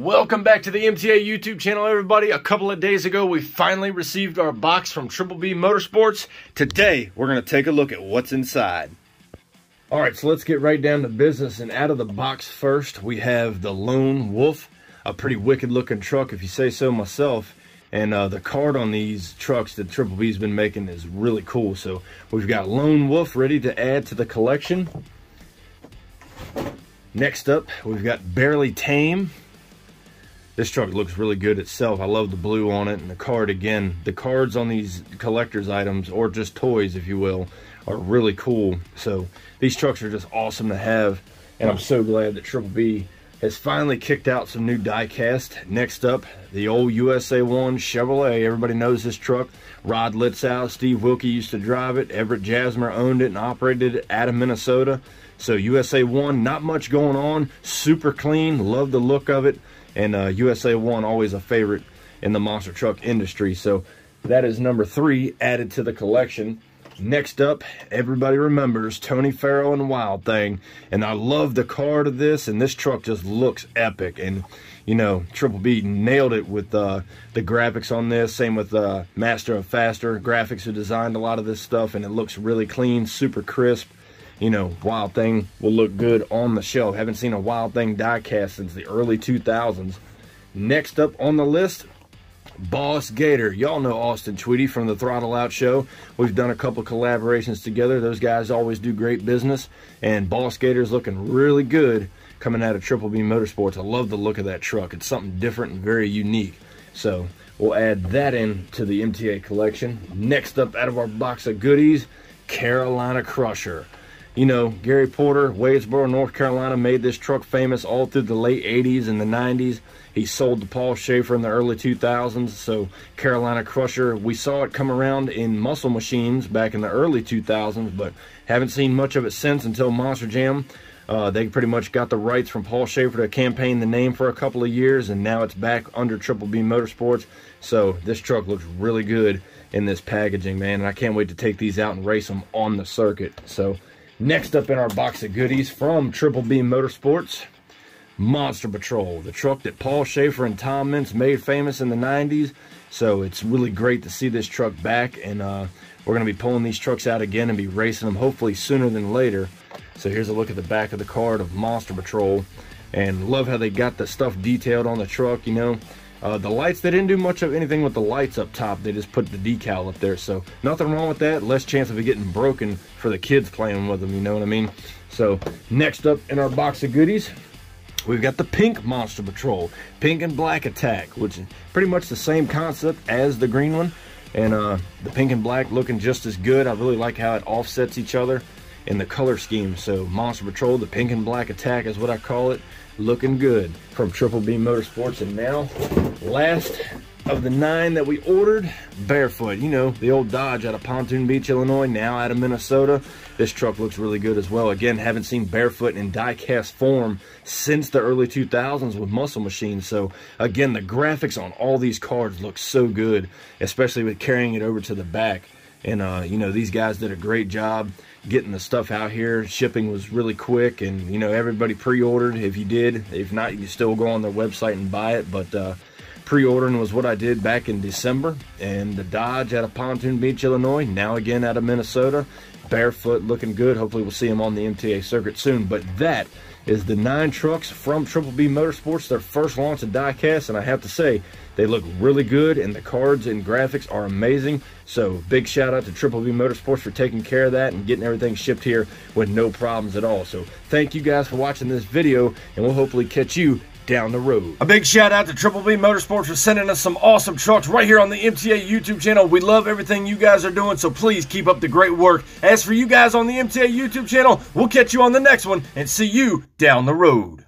Welcome back to the MTA YouTube channel, everybody. A couple of days ago, we finally received our box from Triple B Motorsports. Today, we're going to take a look at what's inside. All right, so let's get right down to business. And out of the box first, we have the Lone Wolf, a pretty wicked looking truck, if you say so myself. And the card on these trucks that Triple B's been making is really cool. So we've got Lone Wolf ready to add to the collection. Next up, we've got Barely Tame. This truck looks really good itself. I love the blue on it, and the card, again, the cards on these collector's items, or just toys if you will, are really cool. So these trucks are just awesome to have, and I'm so glad that Triple B has finally kicked out some new diecast. Next up, the old USA 1 Chevrolet. Everybody knows this truck. Rod Litzau, Steve Wilkie used to drive it. Everett Jasmer owned it and operated it out of Minnesota. So USA 1, not much going on. Super clean, love the look of it. And USA 1, always a favorite in the monster truck industry. So that is number 3 added to the collection. Next up, everybody remembers Tony Farrell and Wild Thing. And I love the card of this, and this truck just looks epic. And, you know, Triple B nailed it with the graphics on this. Same with Master of Faster Graphics, who designed a lot of this stuff. And it looks really clean, super crisp. You know, Wild Thing will look good on the shelf. Haven't seen a Wild Thing diecast since the early 2000s. Next up on the list, Boss Gator. Y'all know Austin Tweedy from the Throttle Out Show. We've done a couple collaborations together. Those guys always do great business. And Boss Gator's looking really good coming out of Triple B Motorsports. I love the look of that truck. It's something different and very unique. So we'll add that in to the MTA collection. Next up out of our box of goodies, Carolina Crusher. You know, Gary Porter, Wadesboro, North Carolina, made this truck famous all through the late 80s and the 90s. He sold to Paul Schaefer in the early 2000s. So Carolina Crusher, we saw it come around in muscle machines back in the early 2000s, but haven't seen much of it since until Monster Jam. They pretty much got the rights from Paul Schaefer to campaign the name for a couple of years, and now it's back under Triple B Motorsports. So this truck looks really good in this packaging, man, and I can't wait to take these out and race them on the circuit. So next up in our box of goodies from Triple B Motorsports, Monster Patrol, the truck that Paul Schaefer and Tom Mintz made famous in the 90s. So it's really great to see this truck back, and we're going to be pulling these trucks out again and be racing them hopefully sooner than later. So here's a look at the back of the card of Monster Patrol, and love how they got the stuff detailed on the truck. You know, the lights, they didn't do much of anything with the lights up top. They just put the decal up there, so nothing wrong with that. Less chance of it getting broken for the kids playing with them, you know what I mean? So next up in our box of goodies, we've got the pink Monster Patrol, pink and black attack, which is pretty much the same concept as the green one. And the pink and black looking just as good. I really like how it offsets each other in the color scheme. So Monster Patrol, the pink and black attack is what I call it. Looking good from Triple B Motorsports. And now, last of the 9 that we ordered, Barefoot. You know, the old Dodge out of Pontoon Beach, Illinois, now out of Minnesota. This truck looks really good as well. Again, haven't seen Barefoot in diecast form since the early 2000s with muscle machines. So again, the graphics on all these cards look so good, especially with carrying it over to the back. And you know, these guys did a great job getting the stuff out here. Shipping was really quick, and you know, everybody pre-ordered. If you did, if not, you can still go on their website and buy it. But pre-ordering was what I did back in December. And the Dodge out of Pontoon Beach, Illinois, now again out of Minnesota. Barefoot looking good. Hopefully we'll see them on the MTA circuit soon. But that is the 9 trucks from Triple B Motorsports, their first launch of diecast, and I have to say, they look really good, and the cards and graphics are amazing. So big shout out to Triple B Motorsports for taking care of that and getting everything shipped here with no problems at all. So thank you guys for watching this video, and we'll hopefully catch you down the road. A big shout out to Triple B Motorsports for sending us some awesome trucks right here on the MTA YouTube channel. We love everything you guys are doing, so please keep up the great work. As for you guys on the MTA YouTube channel, we'll catch you on the next one and see you down the road.